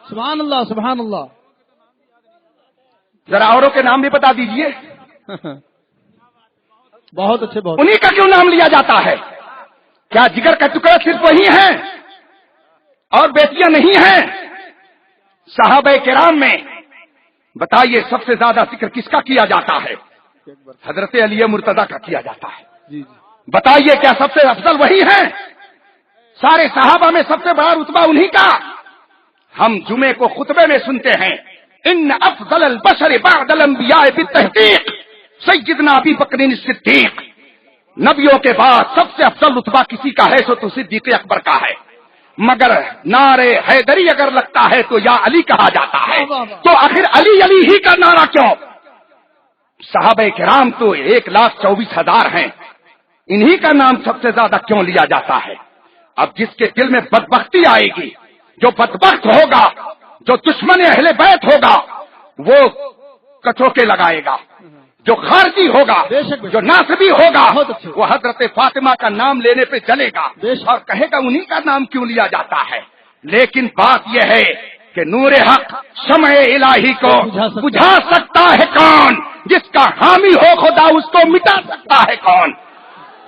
سبحان اللہ سبحان اللہ۔ ذرا اوروں کے نام بھی بتا دیجئے۔ بہت اچھے، بہت انہی کا کیوں نام لیا جاتا ہے؟ کیا جگر کا ٹکڑا صرف وہی ہیں اور بیٹیاں نہیں ہیں؟ صحابہ کرام میں بتائیے سب سے زیادہ ذکر کس کا کیا جاتا ہے؟ حضرت علی مرتضیٰ کا کیا جاتا ہے۔ جی۔ بتائیے کیا سب سے افضل وہی ہیں؟ سارے صحابہ میں سب سے بڑا رتبہ انہی کا۔ ہم جمعے کو خطبے میں سنتے ہیں، ان افضل البشر بعد الانبیاء بالتحقیق سیدنا ابی بکر الصدیق، نبیوں کے بعد سب سے افضل رتبہ کسی کا ہے سو تو صدیق اکبر کا ہے، مگر نعرے حیدری اگر لگتا ہے تو یا علی کہا جاتا ہے، تو آخر علی علی ہی کا نعرہ کیوں؟ صحابہ کرام تو 1,24,000 ہیں، انہی کا نام سب سے زیادہ کیوں لیا جاتا ہے؟ اب جس کے دل میں بدبختی آئے گی، جو بدبخت ہوگا، جو دشمن اہل بیت ہوگا، وہ کچوکے لگائے گا، جو خارجی ہوگا، جو ناصبی ہوگا، وہ حضرت فاطمہ کا نام لینے پہ چلے گا اور کہے گا انہی کا نام کیوں لیا جاتا ہے۔ لیکن بات یہ ہے کہ نور حق شمع الہی کو بجھا سکتا ہے کون؟ جس کا حامی ہو خدا اس کو مٹا سکتا ہے کون؟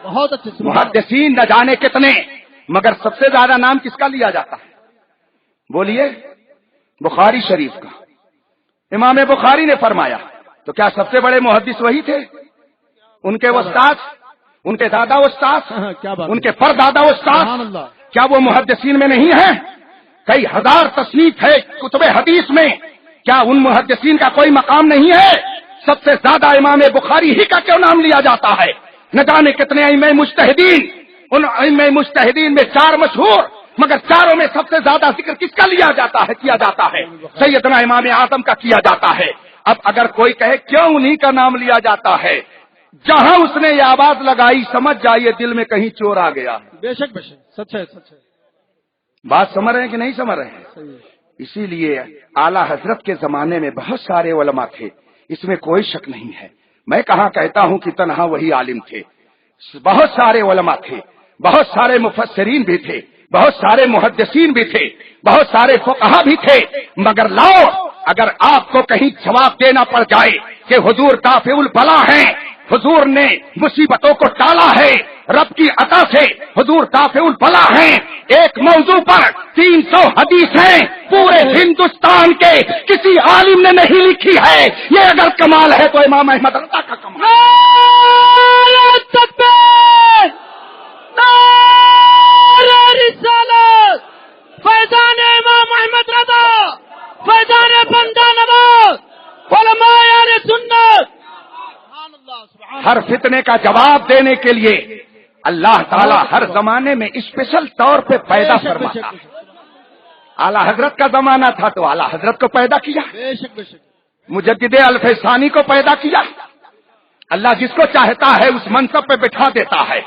بہت اچھے۔ محدثین نہ جانے کتنے، مگر سب سے زیادہ نام کس کا لیا جاتا ہے؟ بولیے۔ بخاری شریف کا۔ امام بخاری نے فرمایا، تو کیا سب سے بڑے محدث وہی تھے؟ ان کے استاد، ان کے دادا استاد، ان کے پردادا استاد، کیا وہ محدثین میں نہیں ہیں؟ کئی ہزار تصنیف ہے کتب حدیث میں، کیا ان محدثین کا کوئی مقام نہیں ہے؟ سب سے زیادہ امام بخاری ہی کا کیوں نام لیا جاتا ہے؟ نہ جانے کتنے ائمہ مجتہدین، ان ائمہ مجتہدین میں 4 مشہور مگر چاروں میں سب سے زیادہ ذکر کس کا کیا جاتا ہے سیدنا امام اعظم کا کیا جاتا ہے۔ اب اگر کوئی کہے کیوں انہی کا نام لیا جاتا ہے، جہاں اس نے یہ آواز لگائی سمجھ جائیے دل میں کہیں چور آ گیا۔ بے شک بے شک، سچ ہے سچ ہے، بات سمجھ رہے ہیں کہ نہیں سمجھ رہے ہیں؟ صحیح ہے۔ اسی لیے اعلی حضرت کے زمانے میں بہت سارے علماء تھے، اس میں کوئی شک نہیں ہے۔ میں کہاں کہتا ہوں کہ تنہا وہی عالم تھے، بہت سارے علماء تھے، بہت سارے مفسرین بھی تھے، بہت سارے محدثین بھی تھے، بہت سارے فقہا بھی تھے، مگر لاؤ اگر آپ کو کہیں جواب دینا پڑ جائے کہ حضور دافع البلا ہیں، حضور نے مصیبتوں کو ٹالا ہے، رب کی عطا سے حضور دافع البلا ہیں، ایک موضوع پر 300 حدیث ہیں، پورے ہندوستان کے کسی عالم نے نہیں لکھی ہے، یہ اگر کمال ہے تو امام احمد رضا کا کمال۔ نعرہ تکبیر، نعرہ رسالت، فیضان امام احمد رضا، فیضان بندہ نواز، علماء اہل سنت۔ سبحان اللہ، سبحان اللہ۔ ہر فتنے کا جواب دینے کے لیے اللہ تعالی ہر زمانے میں اسپیشل طور پہ پیدا فرماتا ہے۔ اعلی حضرت کا زمانہ تھا تو اعلی حضرت کو پیدا کیا، بے شک بے شک، مجدد الف ثانی کو پیدا کیا۔ اللہ جس کو چاہتا ہے اس منصب پہ بٹھا دیتا ہے،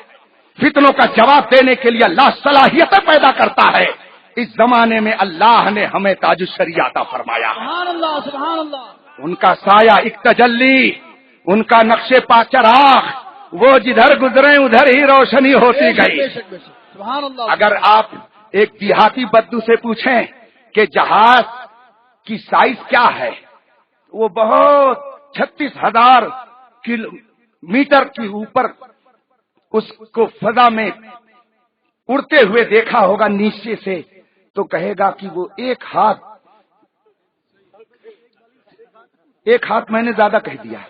فتنوں کا جواب دینے کے لیے اللہ صلاحیتیں پیدا کرتا ہے۔ اس زمانے میں اللہ نے ہمیں تاج الشریعہ عطا فرمایا ہے، سبحان اللہ سبحان اللہ۔ ان کا سایہ ایک تجلی، ان کا نقش پا چراغ، وہ جدھر گزرے ادھر ہی روشنی ہوتی گئی۔ بے شک بے شک، سبحان اللہ۔ اگر آپ ایک دیہاتی بدو سے پوچھیں کہ جہاز کی سائز کیا ہے، وہ بہت 36,000 کلومیٹر کے اوپر اس کو فضا میں اڑتے ہوئے دیکھا ہوگا نیچے سے، تو کہے گا کہ وہ ایک ہاتھ میں نے زیادہ کہہ دیا۔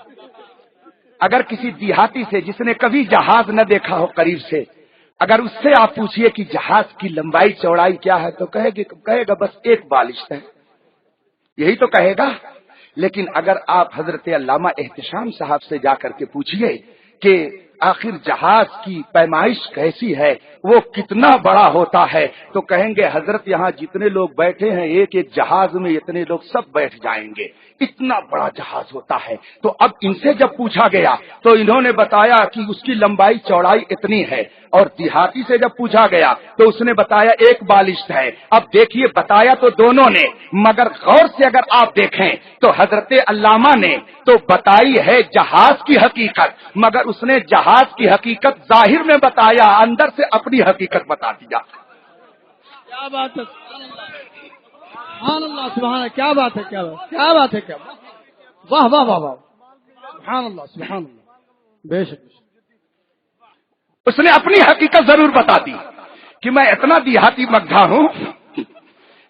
اگر کسی دیہاتی سے جس نے کبھی جہاز نہ دیکھا ہو قریب سے، اگر اس سے آپ پوچھئے کہ جہاز کی لمبائی چوڑائی کیا ہے تو کہے گا بس ایک بالشت ہے، یہی تو کہے گا۔ لیکن اگر آپ حضرت علامہ احتشام صاحب سے جا کر کے پوچھئے کہ آخر جہاز کی پیمائش کیسی ہے، وہ کتنا بڑا ہوتا ہے، تو کہیں گے حضرت یہاں جتنے لوگ بیٹھے ہیں ایک ایک جہاز میں اتنے لوگ سب بیٹھ جائیں گے، اتنا بڑا جہاز ہوتا ہے۔ تو اب ان سے جب پوچھا گیا تو انہوں نے بتایا کہ اس کی لمبائی چوڑائی اتنی ہے، اور دیہاتی سے جب پوچھا گیا تو اس نے بتایا ایک بالشت ہے۔ اب دیکھیے بتایا تو دونوں نے، مگر غور سے اگر آپ دیکھیں تو حضرت علامہ نے تو بتائی ہے جہاز کی حقیقت، مگر اس نے جہاز کی حقیقت ظاہر میں بتایا، اندر سے اپنی حقیقت بتا دیا۔ کیا بات ہے، سبحان اللہ سبحان اللہ، کیا بات ہے کیا بات، کیا بات ہے کیا بات، واہ واہ واہ واہ، سبحان اللہ سبحان اللہ، بے شک۔ اس نے اپنی حقیقت ضرور بتا دی کہ میں اتنا دیہاتی مگدھا ہوں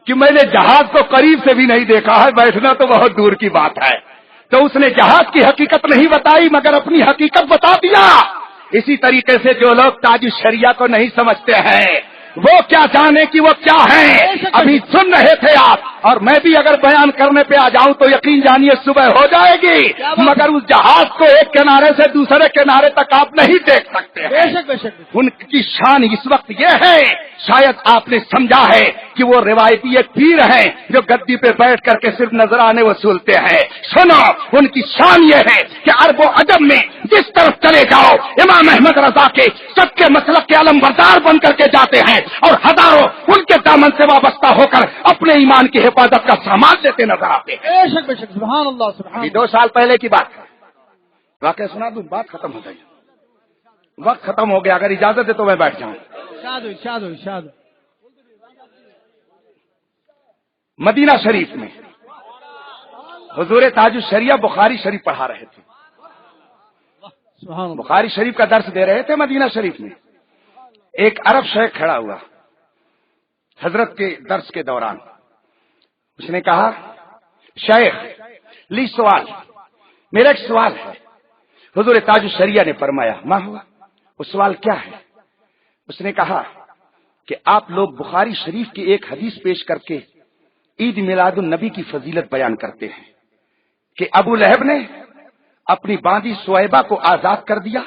کہ میں نے جہاز کو قریب سے بھی نہیں دیکھا ہے، بیٹھنا تو بہت دور کی بات ہے۔ تو اس نے جہاز کی حقیقت نہیں بتائی مگر اپنی حقیقت بتا دیا۔ اسی طریقے سے جو لوگ تاج الشریعہ کو نہیں سمجھتے ہیں وہ کیا جانے کہ وہ کیا ہیں۔ ابھی سن رہے تھے آپ، اور میں بھی اگر بیان کرنے پہ آ جاؤں تو یقین جانیے صبح ہو جائے گی، مگر اس جہاز کو ایک کنارے سے دوسرے کنارے تک آپ نہیں دیکھ سکتے ہیں۔ بے شک بے شک، ان کی شان اس وقت یہ ہے، شاید آپ نے سمجھا ہے کہ وہ روایتی ایک پیر ہیں جو گدی پہ بیٹھ کر کے صرف نذرانے وصولتے ہیں۔ سنو، ان کی شان یہ ہے کہ عرب و عجم میں جس طرف چلے جاؤ امام احمد رضا کے سب کے مسلک کے علم بردار بن کر کے جاتے ہیں، اور ہزاروں ان کے دامن سے وابستہ ہو کر اپنے ایمان کی حفاظت کا سامان لیتے نظر آتے ہیں۔ بے شک بے شک، سبحان اللہ سبحان ابھی اللہ۔ 2 سال پہلے کی بات ہے، واقعہ سنا دوں، بات ختم ہو گئی، وقت ختم ہو گیا، اگر اجازت ہے تو میں بیٹھ جاؤں۔ ارشاد ہو ارشاد ہو ارشاد ہو۔ مدینہ شریف میں حضور تاج الشریعہ بخاری شریف پڑھا رہے تھے، سبحان اللہ۔ بخاری شریف کا درس دے رہے تھے مدینہ شریف میں۔ ایک عرب شیخ کھڑا ہوا حضرت کے درس کے دوران، اس نے کہا شیخ لی سوال، میرا ایک سوال ہے۔ حضور تاج الشریعہ نے فرمایا ما ہوا، وہ سوال کیا ہے؟ اس نے کہا کہ آپ لوگ بخاری شریف کی ایک حدیث پیش کر کے عید میلاد النبی کی فضیلت بیان کرتے ہیں کہ ابو لہب نے اپنی باندی سویبہ کو آزاد کر دیا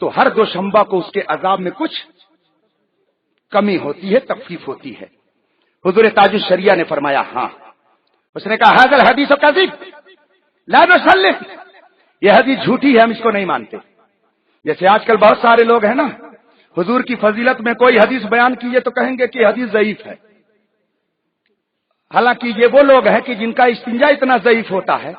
تو ہر دوشنبہ کو اس کے عذاب میں کچھ کمی ہوتی ہے، تخفیف ہوتی ہے۔ حضور تاج الشریعہ نے فرمایا ہاں۔ اس نے کہا ھذا الحدیث کذب لا نسلم، یہ حدیث جھوٹی ہے، ہم اس کو نہیں مانتے۔ جیسے آج کل بہت سارے لوگ ہیں نا، حضور کی فضیلت میں کوئی حدیث بیان کیجیے تو کہیں گے کہ حدیث ضعیف ہے، حالانکہ یہ وہ لوگ ہیں کہ جن کا استنجا اتنا ضعیف ہوتا ہے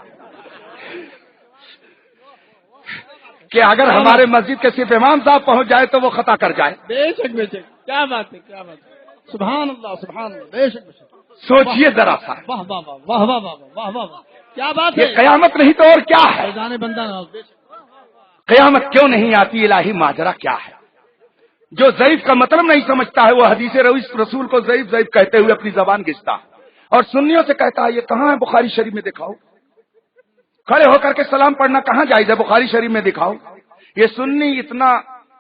کہ اگر ہمارے مسجد کے صرف امام صاحب پہنچ جائے تو وہ خطا کر جائے۔ بے شک بے شک، کیا بات ہے کیا بات ہے، سبحان اللہ سبحان اللہ، بے شک بے شک۔ سوچئے ذرا سا، واہ واہ واہ واہ واہ واہ واہ واہ واہ، کیا بات ہے، یہ قیامت نہیں تو اور کیا ہے؟ فیضان بندہ نواز، بے شک۔ قیامت کیوں نہیں آتی؟ الہی ماجرا کیا ہے؟ جو ضعیف کا مطلب نہیں سمجھتا ہے وہ حدیث رسول کو ضعیف ضعیف کہتے ہوئے اپنی زبان گھستا ہے، اور سنیوں سے کہتا ہے یہ کہاں ہے بخاری شریف میں دکھاؤ، کھڑے ہو کر کے سلام پڑھنا کہاں جائز ہے بخاری شریف میں دکھاؤ۔ یہ سنی اتنا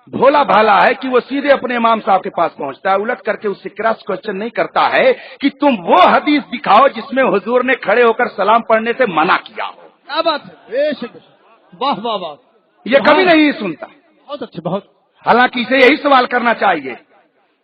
بھولا بھالا ہے کہ وہ سیدھے اپنے امام صاحب کے پاس پہنچتا ہے، الٹ کر کے اس سے کراس کوشچن نہیں کرتا ہے کہ تم وہ حدیث دکھاؤ جس میں حضور نے کھڑے ہو کر سلام پڑھنے سے منع کیا ہو۔ کیا بات ہے، بے شک بے شک، واہ واہ واہ، یہ کبھی نہیں سنتا۔ بہت اچھے بہت۔ حالانکہ اسے یہی سوال کرنا چاہیے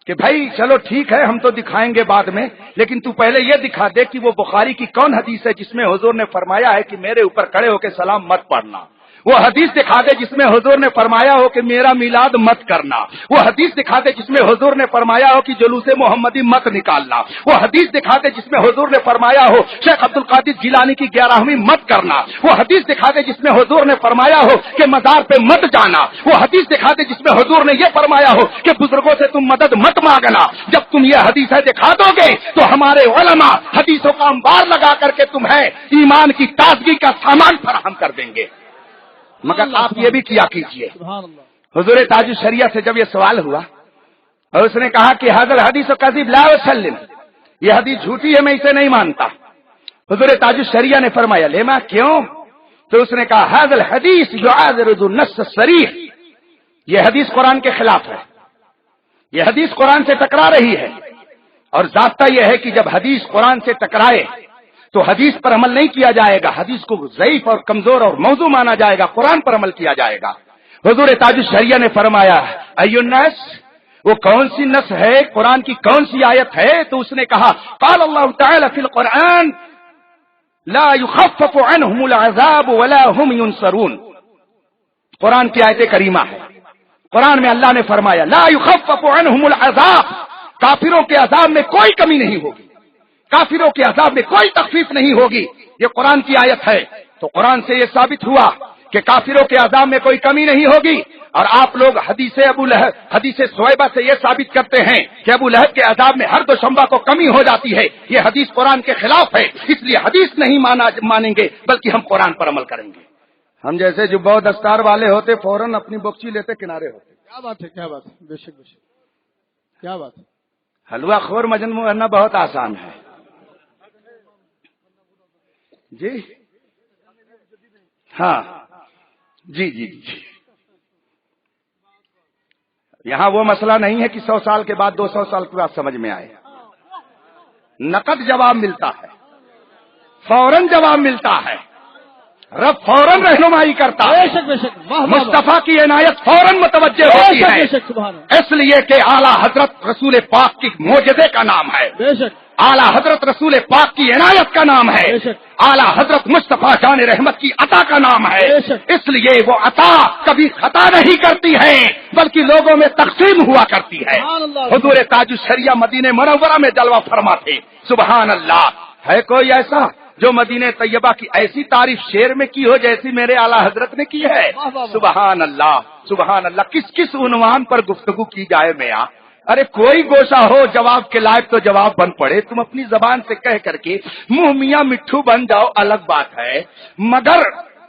کہ بھائی چلو ٹھیک ہے ہم تو دکھائیں گے بعد میں، لیکن تو پہلے یہ دکھا دے کہ وہ بخاری کی کون حدیث ہے جس میں حضور نے فرمایا ہے کہ میرے اوپر کھڑے ہو کے سلام مت پڑھنا۔ وہ حدیث دکھا دے جس میں حضور نے فرمایا ہو کہ میرا میلاد مت کرنا۔ وہ حدیث دکھا دے جس میں حضور نے فرمایا ہو کہ جلوس محمدی مت نکالنا۔ وہ حدیث دکھا دے جس میں حضور نے فرمایا ہو شیخ عبد القادر جیلانی کی 11ویں مت کرنا۔ وہ حدیث دکھا دے جس میں حضور نے فرمایا ہو کہ مزار پہ مت جانا۔ وہ حدیث دکھا دے جس میں حضور نے یہ فرمایا ہو کہ بزرگوں سے تم مدد مت مانگنا۔ جب تم یہ حدیثیں دکھا دو گے تو ہمارے علماء حدیثوں کا انبار لگا کر کے تمہیں ایمان کی تازگی کا سامان فراہم کر دیں گے۔ مگر آپ یہ بھی کیا کیجئے، حضور تاج الشریعہ سے جب یہ سوال ہوا اور اس نے کہا کہ حاضر حدیث و کذب لا وسلم، یہ حدیث جھوٹی ہے میں اسے نہیں مانتا، حضور تاج الشریعہ نے فرمایا لیما کیوں؟ تو اس نے کہا حاضر حدیث یعارض النص الصریح، یہ حدیث قرآن کے خلاف ہے، یہ حدیث قرآن سے ٹکرا رہی ہے، اور ضابطہ یہ ہے کہ جب حدیث قرآن سے ٹکرائے تو حدیث پر عمل نہیں کیا جائے گا، حدیث کو ضعیف اور کمزور اور موضوع مانا جائے گا، قرآن پر عمل کیا جائے گا۔ حضور تاج الشریعہ نے فرمایا ایو الناس، وہ کون سی نص ہے، قرآن کی کون سی آیت ہے؟ تو اس نے کہا قال اللہ تعالی فی القرآن لا يخفف عنهم العذاب ولا هم ينصرون، قرآن کی آیت کریمہ ہے، قرآن میں اللہ نے فرمایا لا يخفف عنهم العذاب، کافروں کے عذاب میں کوئی کمی نہیں ہوگی، کافروں کے عذاب میں کوئی تخفیف نہیں ہوگی، یہ قرآن کی آیت ہے۔ تو قرآن سے یہ ثابت ہوا کہ کافروں کے عذاب میں کوئی کمی نہیں ہوگی، اور آپ لوگ حدیث صہیبہ سے یہ ثابت کرتے ہیں کہ ابو لہب کے عذاب میں ہر دوشنبہ کو کمی ہو جاتی ہے، یہ حدیث قرآن کے خلاف ہے، اس لیے حدیث نہیں مانیں گے بلکہ ہم قرآن پر عمل کریں گے۔ ہم جیسے جو بہت دستار والے ہوتے فوراً اپنی بخچی لیتے کنارے ہوتے۔ کیا بات ہے کیا بات ہے، بے شک بے شک، کیا بات ہے۔ حلوہ خور مجنوں کرنا بہت آسان ہے جی، ہاں جی جی جی، یہاں وہ مسئلہ نہیں ہے کہ 100 سال کے بعد 200 سال کے بعد سمجھ میں آئے، نقد جواب ملتا ہے، فوراً جواب ملتا ہے، رب فوراً رہنمائی کرتا ہے، بے شک بے شک، واہ واہ واہ، مصطفیٰ کی عنایت فوراً متوجہ ہوتی ہے، بے شک سبحان اللہ، اس لیے کہ اعلیٰ حضرت رسول پاک کی معجزے کا نام ہے، بے شک اعلیٰ حضرت رسول پاک کی عنایت کا نام ہے، بے شک، اعلیٰ حضرت مصطفیٰ جان رحمت کی عطا کا نام ہے، بے شک، اس لیے وہ عطا کبھی خطا نہیں کرتی ہے بلکہ لوگوں میں تقسیم ہوا کرتی ہے۔ سبحان اللہ، حضور تاج الشریعہ مدینہ منورہ میں جلوہ فرما تھے، سبحان اللہ۔ ہے کوئی ایسا جو مدینہ طیبہ کی ایسی تعریف شعر میں کی ہو جیسی میرے اعلیٰ حضرت نے کی ہے؟ واہ واہ واہ، سبحان اللہ سبحان اللہ۔ کس عنوان پر گفتگو کی جائے میاں؟ ارے کوئی گوشہ ہو جواب کے لائق تو جواب بن پڑے، تم اپنی زبان سے کہہ کر کے منہ میاں مٹھو بن جاؤ الگ بات ہے، مگر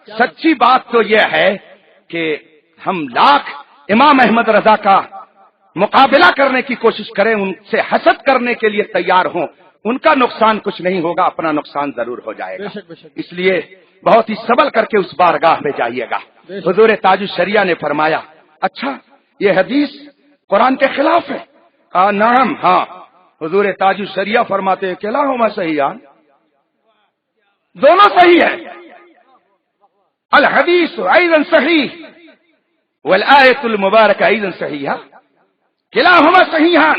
سچی بات تو یہ ہے کہ ہم لاکھ امام احمد رضا کا مقابلہ کرنے کی کوشش کریں، ان سے حسد کرنے کے لیے تیار ہوں، ان کا نقصان کچھ نہیں ہوگا، اپنا نقصان ضرور ہو جائے گا۔ بے شک بے شک، اس لیے بہت ہی سبل کر کے اس بارگاہ میں جائیے گا۔ حضور تاج الشریعہ نے فرمایا اچھا یہ حدیث قرآن کے خلاف ہے؟ کہا نعم، ہاں۔ حضور تاج الشریعہ فرماتے ہیں کلاہما صحیحان، دونوں صحیح ہے، الحدیث ایضا صحیح والآیت المبارکہ ایضا صحیحہ، کلاہما صحیحان،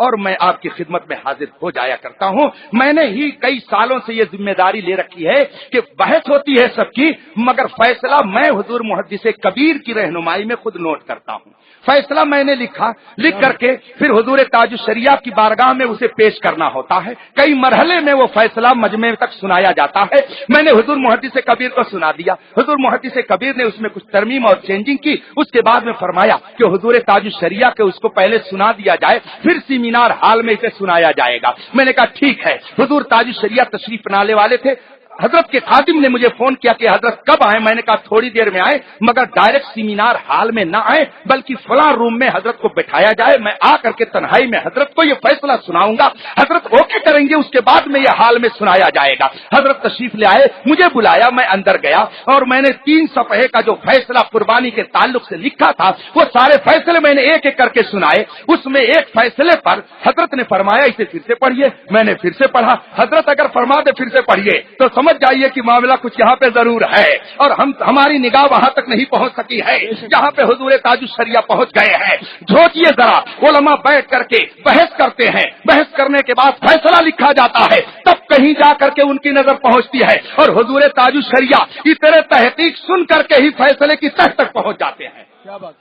اور میں آپ کی خدمت میں حاضر ہو جایا کرتا ہوں. میں نے ہی کئی سالوں سے یہ ذمہ داری لے رکھی ہے کہ بحث ہوتی ہے سب کی، مگر فیصلہ میں حضور محدث کبیر کی رہنمائی میں خود نوٹ کرتا ہوں. فیصلہ میں نے لکھ کر کے پھر حضور تاج الشریعہ کی بارگاہ میں اسے پیش کرنا ہوتا ہے. کئی مرحلے میں وہ فیصلہ مجمع تک سنایا جاتا ہے. میں نے حضور محدث کبیر کو سنا دیا. حضور محدث کبیر نے اس میں کچھ ترمیم اور چینجنگ کی. اس کے بعد میں فرمایا کہ حضور تاج الشریعہ کے اس کو پہلے سنا دیا جائے، پھر سیمینار ہال میں اسے سنایا جائے گا. میں نے کہا ٹھیک ہے. حضور تاج الشریعہ تشریف لانے والے تھے. حضرت کے خادم نے مجھے فون کیا کہ حضرت کب آئے؟ میں نے کہا تھوڑی دیر میں آئے، مگر ڈائریکٹ سیمینار ہال میں نہ آئے بلکہ فلاں روم میں حضرت کو بٹھایا جائے. میں آ کر کے تنہائی میں حضرت کو یہ فیصلہ سناؤں گا. حضرت اوکے کریں گے، اس کے بعد میں یہ ہال میں سنایا جائے گا. حضرت تشریف لے آئے، مجھے بلایا، میں اندر گیا اور میں نے 3 صفحے کا جو فیصلہ قربانی کے تعلق سے لکھا تھا وہ سارے فیصلے میں نے ایک ایک کر کے سنائے. اس میں ایک فیصلے پر حضرت نے فرمایا اسے پھر سے پڑھیے. میں نے پھر سے پڑھا. حضرت اگر فرما دے پھر سے پڑھیے تو سمجھ جائیے کہ معاملہ کچھ یہاں پہ ضرور ہے، اور ہماری نگاہ وہاں تک نہیں پہنچ سکی ہے جہاں پہ حضور تاج الشریعہ پہنچ گئے ہیں. سوچیے ذرا، علماء بیٹھ کر کے بحث کرتے ہیں، بحث کرنے کے بعد فیصلہ لکھا جاتا ہے، تب کہیں جا کر کے ان کی نظر پہنچتی ہے، اور حضور تاج الشریعہ اتنے تحقیق سن کر کے ہی فیصلے کی تہ تک پہنچ جاتے ہیں.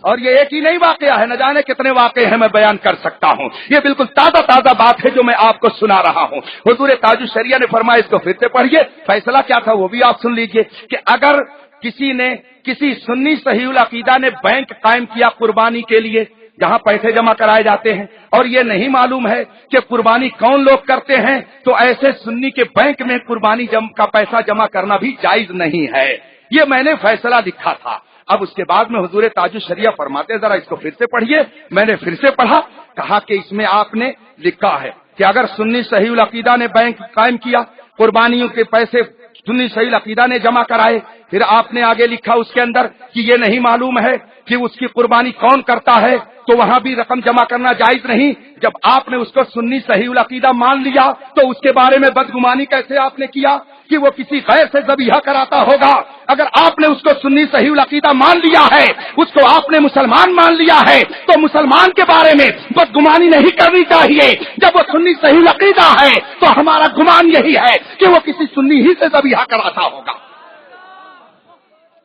اور یہ ایک ہی نہیں واقعہ ہے، نہ جانے کتنے واقعے ہیں میں بیان کر سکتا ہوں. یہ بالکل تازہ بات ہے جو میں آپ کو سنا رہا ہوں. حضور تاج الشریعہ نے فرمایا اس کو پھر سے پڑھیے. فیصلہ کیا تھا وہ بھی آپ سن لیجئے کہ اگر کسی سنی صحیح العقیدہ نے بینک قائم کیا قربانی کے لیے جہاں پیسے جمع کرائے جاتے ہیں، اور یہ نہیں معلوم ہے کہ قربانی کون لوگ کرتے ہیں، تو ایسے سنی کے بینک میں قربانی کا پیسہ جمع کرنا بھی جائز نہیں ہے. یہ میں نے فیصلہ لکھا تھا. اب اس کے بعد میں حضور تاج الشریعہ فرماتے ذرا اس کو پھر سے پڑھیے. میں نے پھر سے پڑھا. کہا کہ اس میں آپ نے لکھا ہے کہ اگر سنی صحیح العقیدہ نے بینک قائم کیا، قربانیوں کے پیسے سنی صحیح العقیدہ نے جمع کرائے، پھر آپ نے آگے لکھا اس کے اندر کہ یہ نہیں معلوم ہے کہ اس کی قربانی کون کرتا ہے، تو وہاں بھی رقم جمع کرنا جائز نہیں. جب آپ نے اس کو سنی صحیح العقیدہ مان لیا تو اس کے بارے میں بدگمانی کیسے آپ نے کیا کہ وہ کسی غیر سے ذبیحہ کراتا ہوگا؟ اگر آپ نے اس کو سنی صحیح العقیدہ مان لیا ہے، اس کو آپ نے مسلمان مان لیا ہے، تو مسلمان کے بارے میں بدگمانی نہیں کرنی چاہیے. جب وہ سنی صحیح العقیدہ ہے تو ہمارا گمان یہی ہے کہ وہ کسی سنی ہی سے ذبیحہ کراتا ہوگا.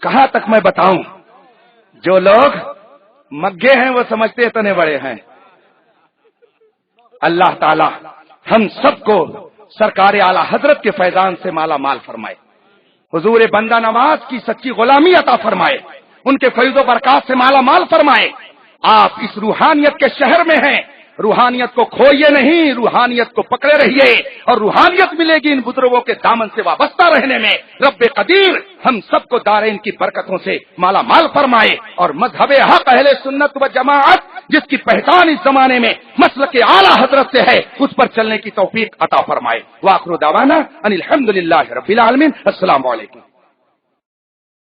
کہاں تک میں بتاؤں، جو لوگ مگے ہیں وہ سمجھتے اتنے بڑے ہیں. اللہ تعالی ہم سب کو سرکار اعلی حضرت کے فیضان سے مالا مال فرمائے، حضور بندہ نواز کی سچی غلامی عطا فرمائے، ان کے فیض و برکات سے مالا مال فرمائے. آپ اس روحانیت کے شہر میں ہیں، روحانیت کو کھوئیے نہیں، روحانیت کو پکڑے رہیے، اور روحانیت ملے گی ان بزرگوں کے دامن سے وابستہ رہنے میں. رب قدیر ہم سب کو دارین کی برکتوں سے مالا مال فرمائے، اور مذہب حق اہل سنت و جماعت جس کی پہچان اس زمانے میں مسلک اعلی حضرت سے ہے، اس پر چلنے کی توفیق عطا فرمائے. وآخر دعوانا ان الحمدللہ رب العالمین. السلام علیکم.